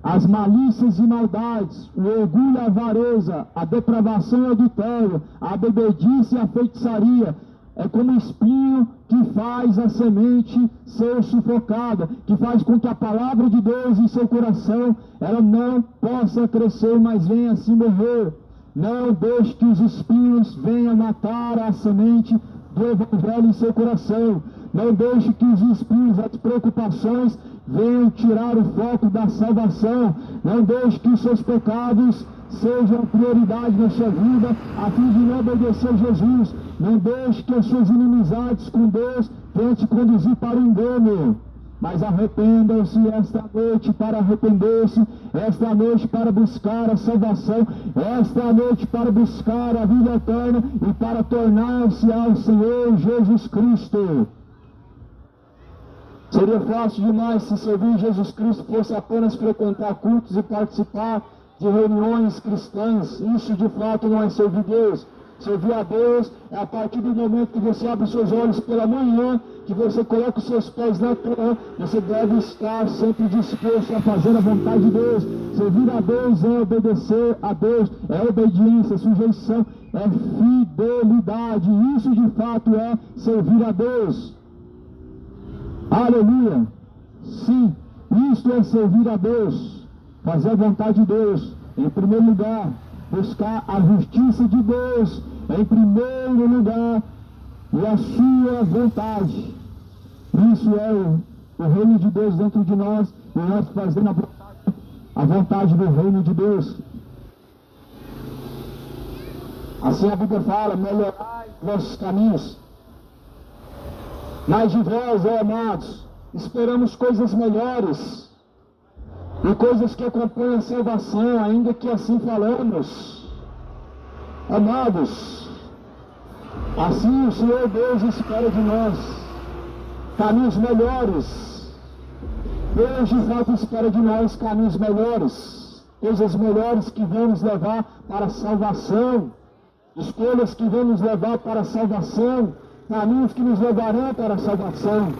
as malícias e maldades, o orgulho e a avareza, a depravação e o adultério, a bebedice e a feitiçaria. É como um espinho que faz a semente ser sufocada, que faz com que a palavra de Deus em seu coração, ela não possa crescer, mas venha assim morrer. Não deixe que os espinhos venham matar a semente do Evangelho em seu coração. Não deixe que os espinhos, as preocupações, venham tirar o foco da salvação. Não deixe que os seus pecados sejam prioridade na sua vida, a fim de não obedecer Jesus. Não deixe que as suas inimizades com Deus venham te conduzir para o engano. Mas arrependam-se esta noite para arrepender-se, esta noite para buscar a salvação, esta noite para buscar a vida eterna e para tornar-se ao Senhor Jesus Cristo. Seria fácil demais se servir Jesus Cristo fosse apenas frequentar cultos e participar de reuniões cristãs. Isso de fato não é servir Deus. Servir a Deus é a partir do momento que você abre os seus olhos pela manhã, que você coloca os seus pés na terra, você deve estar sempre disposto a fazer a vontade de Deus. Servir a Deus é obedecer a Deus, é obediência, sujeição, é fidelidade. Isso de fato é servir a Deus. Aleluia! Sim, isto é servir a Deus, fazer a vontade de Deus, em primeiro lugar. Buscar a justiça de Deus em primeiro lugar e a sua vontade. Isso é o reino de Deus dentro de nós, e nós fazendo a vontade do reino de Deus. Assim a Bíblia fala: melhorai vossos caminhos. Mas de vós, ó amados, esperamos coisas melhores e coisas que acompanham a salvação, ainda que assim falamos. Amados, assim o Senhor Deus espera de nós caminhos melhores. Deus de fato espera de nós caminhos melhores, coisas melhores que vão nos levar para a salvação, escolhas que vão nos levar para a salvação, caminhos que nos levarão para a salvação.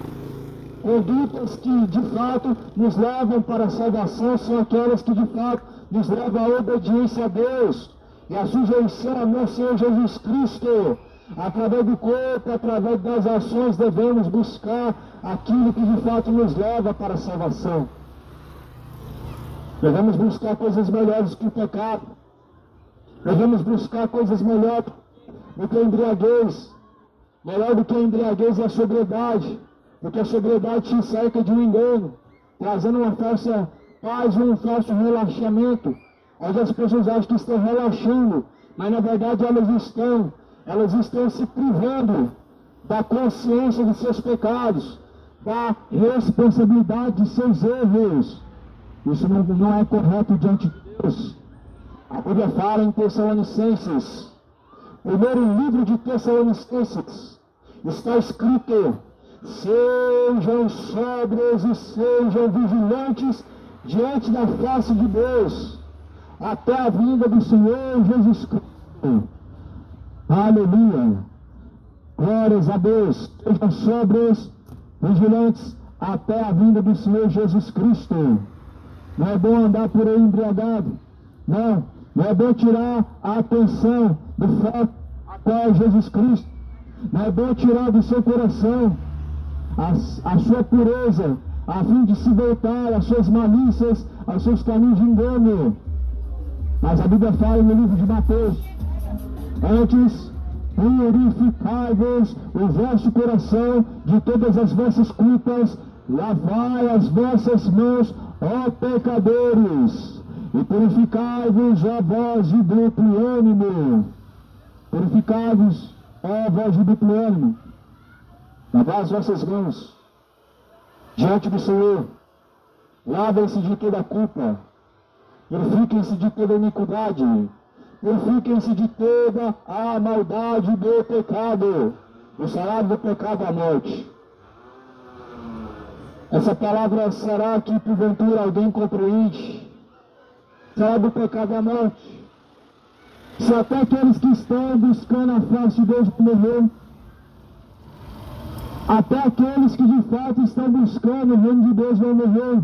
Condutas que de fato nos levam para a salvação são aquelas que de fato nos levam à obediência a Deus e à sujeição ao nosso Senhor Jesus Cristo. Através do corpo, através das ações, devemos buscar aquilo que de fato nos leva para a salvação. Devemos buscar coisas melhores que o pecado. Devemos buscar coisas melhores do que a embriaguez. Melhor do que a embriaguez é a sobriedade, porque a sobriedade te cerca de um engano, trazendo uma falsa paz ou um falso relaxamento, onde as pessoas acham que estão relaxando, mas na verdade elas estão se privando da consciência de seus pecados, da responsabilidade de seus erros. Isso não é correto diante de Deus. A Bíblia fala em Tessalonicenses, primeiro livro de Tessalonicenses, está escrito: sejam sóbrios e sejam vigilantes diante da face de Deus, até a vinda do Senhor Jesus Cristo. Aleluia! Glórias a Deus! Sejam sóbrios, vigilantes, até a vinda do Senhor Jesus Cristo. Não é bom andar por aí embriagado. Não é bom tirar a atenção do foco até Jesus Cristo. Não é bom tirar do seu coração a sua pureza, a fim de se voltar às suas malícias, aos seus caminhos de engano. Mas a Bíblia fala no livro de Mateus: antes, purificai-vos o vosso coração de todas as vossas culpas, lavai as vossas mãos, ó pecadores, e purificai-vos, ó vós de duplo ânimo. Purificai-vos, ó vós de duplo ânimo. Lavai as vossas mãos diante do Senhor. Lavem-se de toda culpa. Purifiquem-se de toda iniquidade. Purifiquem-se de toda a maldade do pecado. O salário do pecado é a morte. Essa palavra, será que porventura alguém compreende? O salário do pecado é a morte. Se até aqueles que estão buscando a face de Deus morrer, até aqueles que de fato estão buscando o reino de Deus vão morrer.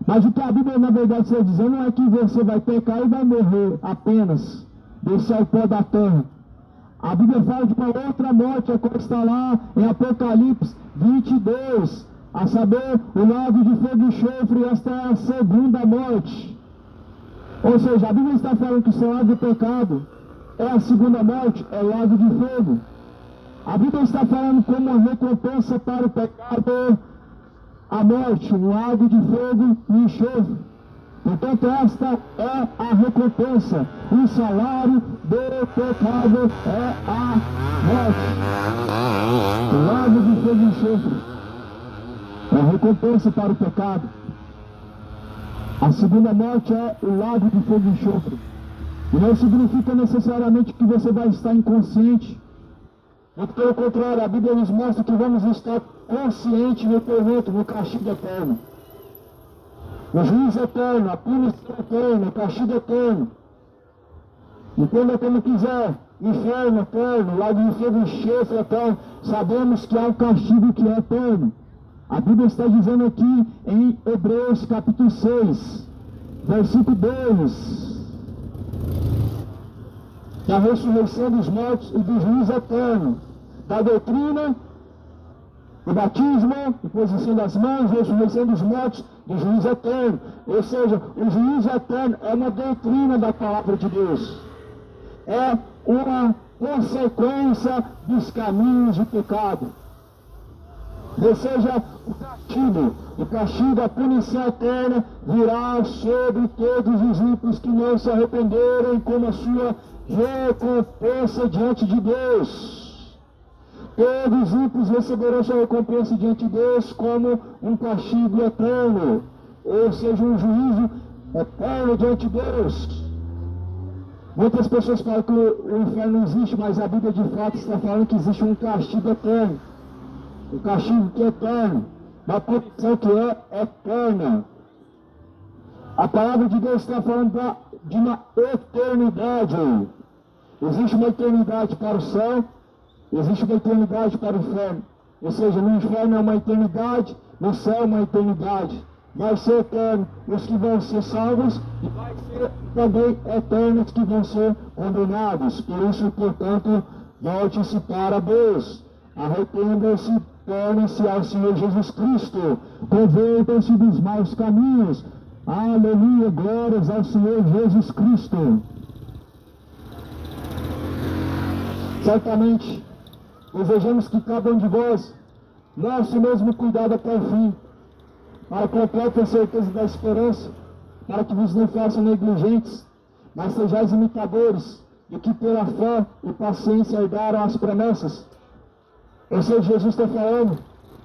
Mas o que a Bíblia na verdade está dizendo não é que você vai pecar e vai morrer apenas, descer ao pó da terra. A Bíblia fala de uma outra morte, a qual está lá em Apocalipse 22, a saber, o lago de fogo e enxofre. Esta é a segunda morte. Ou seja, a Bíblia está falando que o salário do pecado é a segunda morte, é o lago de fogo. A Bíblia está falando como uma recompensa para o pecado, a morte, um lago de fogo e enxofre. Portanto, esta é a recompensa. O salário do pecado é a morte. O lago de fogo e enxofre é a recompensa para o pecado. A segunda morte é o lago de fogo e enxofre. E não significa necessariamente que você vai estar inconsciente. Muito pelo contrário, a Bíblia nos mostra que vamos estar conscientes no tormento, no castigo eterno. O juízo eterno, a punição eterna, o castigo eterno. Entenda como quiser, inferno eterno, lago de fogo e enxofre eterno. Sabemos que há um castigo que é eterno. A Bíblia está dizendo aqui em Hebreus capítulo 6, versículo 2, que a ressurreição dos mortos e do juízo eterno, da doutrina, do batismo, imposição das mãos, ressurreição dos mortos, do juízo eterno. Ou seja, o juízo eterno é uma doutrina da palavra de Deus. É uma consequência dos caminhos de pecado. Ou seja, o castigo, a punição eterna virá sobre todos os ímpios que não se arrependerem, como a sua recompensa diante de Deus. Todos os ímpios receberão sua recompensa diante de Deus como um castigo eterno, ou seja, um juízo eterno diante de Deus. Muitas pessoas falam que o inferno não existe, mas a Bíblia de fato está falando que existe um castigo eterno. O castigo que é eterno, uma punição que é eterna. A palavra de Deus está falando de uma eternidade. Existe uma eternidade para o céu, existe uma eternidade para o inferno. Ou seja, no inferno é uma eternidade, no céu é uma eternidade. Vai ser eterno os que vão ser salvos e vai ser também eterno os que vão ser condenados. Por isso, portanto, volte-se para Deus. Arrependam-se, tornem-se ao Senhor Jesus Cristo. Convertam-se dos maus caminhos. Aleluia, glórias ao Senhor Jesus Cristo. Certamente, desejamos que cada um de vós mostre o mesmo cuidado até o fim, para completa a certeza da esperança, para que vos não façam negligentes, mas sejais imitadores de que pela fé e paciência herdaram as promessas. Ou seja, Jesus está falando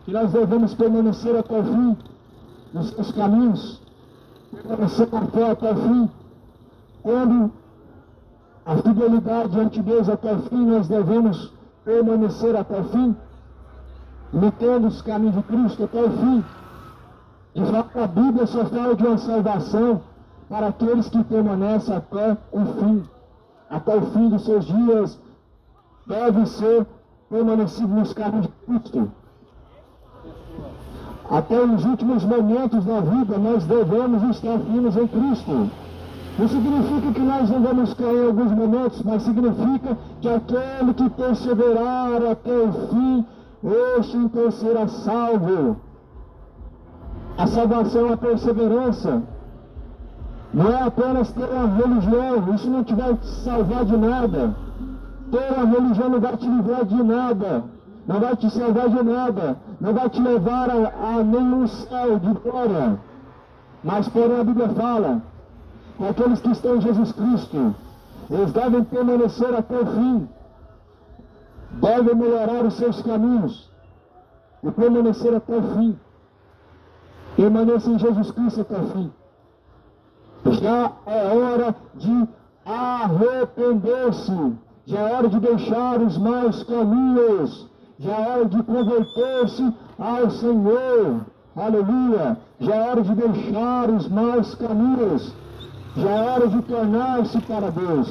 que nós devemos permanecer até o fim nos seus caminhos, permanecer na fé até o fim. Quando a fidelidade ante Deus até o fim, nós devemos permanecer até o fim, imitando os caminhos de Cristo até o fim. De fato, a Bíblia só fala de uma salvação para aqueles que permanecem até o fim. Até o fim dos seus dias, deve ser permanecido nos caminhos de Cristo. Até os últimos momentos da vida, nós devemos estar firmes em Cristo. Não significa que nós não vamos cair em alguns momentos, mas significa que aquele que perseverar até o fim, este então será salvo. A salvação é a perseverança. Não é apenas ter uma religião, isso não te vai te salvar de nada. Ter uma religião não vai te livrar de nada, não vai te salvar de nada, não vai te levar a nenhum céu de glória. Mas porém a Bíblia fala que aqueles que estão em Jesus Cristo, eles devem permanecer até o fim, devem melhorar os seus caminhos e permanecer até o fim. Permaneça em Jesus Cristo até o fim. Já é hora de arrepender-se, já é hora de deixar os maus caminhos, já é hora de converter-se ao Senhor, aleluia, já é hora de deixar os maus caminhos, já é hora de tornar-se para Deus.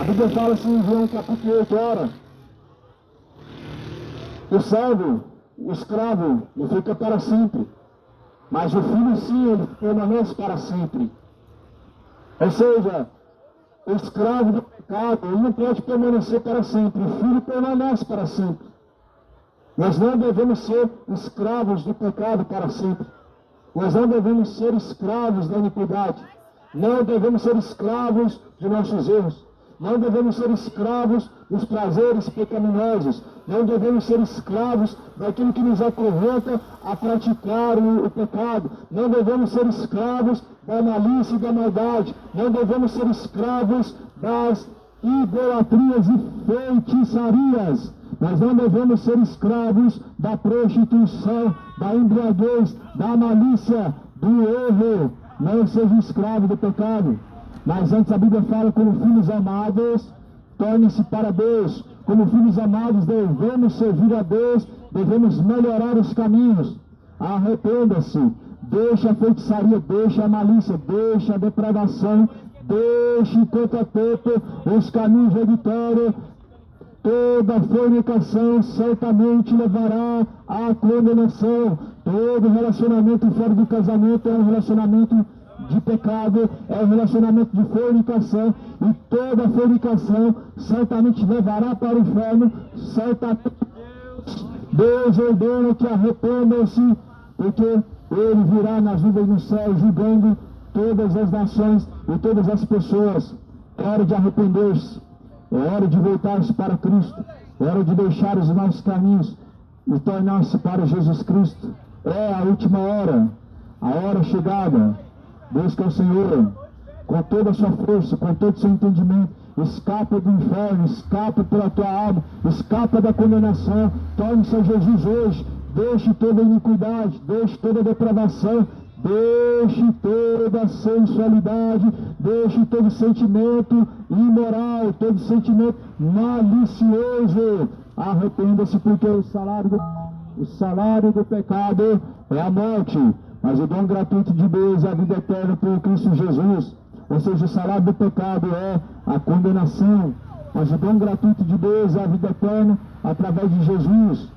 A Bíblia fala assim em João capítulo 8, ora, o servo, o escravo, ele fica para sempre, mas o filho sim, ele permanece para sempre. Ou seja, o escravo do pecado, ele não pode permanecer para sempre, o filho permanece para sempre. Nós não devemos ser escravos do pecado para sempre. Nós não devemos ser escravos da iniquidade. Não devemos ser escravos de nossos erros. Não devemos ser escravos dos prazeres pecaminosos. Não devemos ser escravos daquilo que nos acorrenta a praticar o pecado. Não devemos ser escravos da malícia e da maldade. Não devemos ser escravos das idolatrias e feitiçarias. Nós não devemos ser escravos da prostituição, da embriaguez, da malícia, do erro. Não seja escravo do pecado. Mas antes a Bíblia fala, como filhos amados, tornem-se para Deus. Como filhos amados, devemos servir a Deus, devemos melhorar os caminhos. Arrependa-se, deixa a feitiçaria, deixa a malícia, deixa a depravação, deixe tanto a tanto os caminhos de adultério. Toda fornicação certamente levará à condenação. Todo relacionamento fora do casamento é um relacionamento de pecado, é um relacionamento de fornicação, e toda fornicação certamente levará para o inferno. Certamente Deus ordena que arrependam-se, porque Ele virá nas nuvens do céu julgando todas as nações e todas as pessoas. É hora de arrepender-se, é hora de voltar-se para Cristo, é hora de deixar os maus caminhos e tornar-se para Jesus Cristo. É a última hora, a hora chegada. Busca o Senhor com toda a sua força, com todo o seu entendimento. Escapa do inferno, escapa pela tua alma, escapa da condenação. Torne-se a Jesus hoje. Deixe toda a iniquidade, deixe toda a depravação, deixe toda a sensualidade, deixe todo sentimento imoral, todo sentimento malicioso. Arrependa-se, porque o salário do pecado é a morte. Mas o dom gratuito de Deus é a vida eterna por Cristo Jesus. Ou seja, o salário do pecado é a condenação. Mas o dom gratuito de Deus é a vida eterna através de Jesus.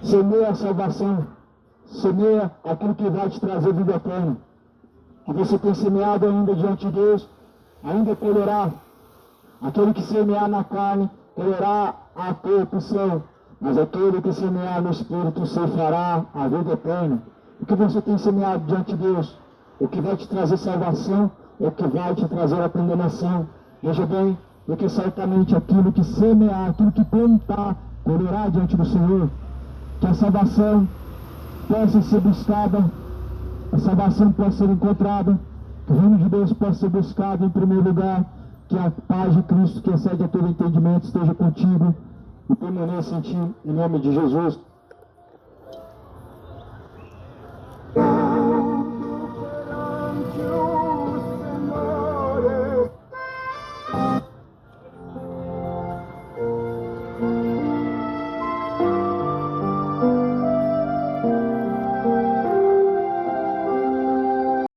Semeia a salvação. Semeia aquilo que vai te trazer vida eterna. Que você tem semeado ainda diante de Deus, ainda colherá. Aquele que semear na carne, colherá a corrupção. Mas aquele que semear no Espírito, ceifará a vida eterna. O que você tem semeado diante de Deus? O que vai te trazer salvação, o que vai te trazer a condenação. Veja bem, porque certamente aquilo que semear, aquilo que plantar, colherá diante do Senhor. Que a salvação possa ser buscada, a salvação possa ser encontrada, que o reino de Deus possa ser buscado em primeiro lugar, que a paz de Cristo, que excede a todo entendimento, esteja contigo e permaneça em ti, em nome de Jesus.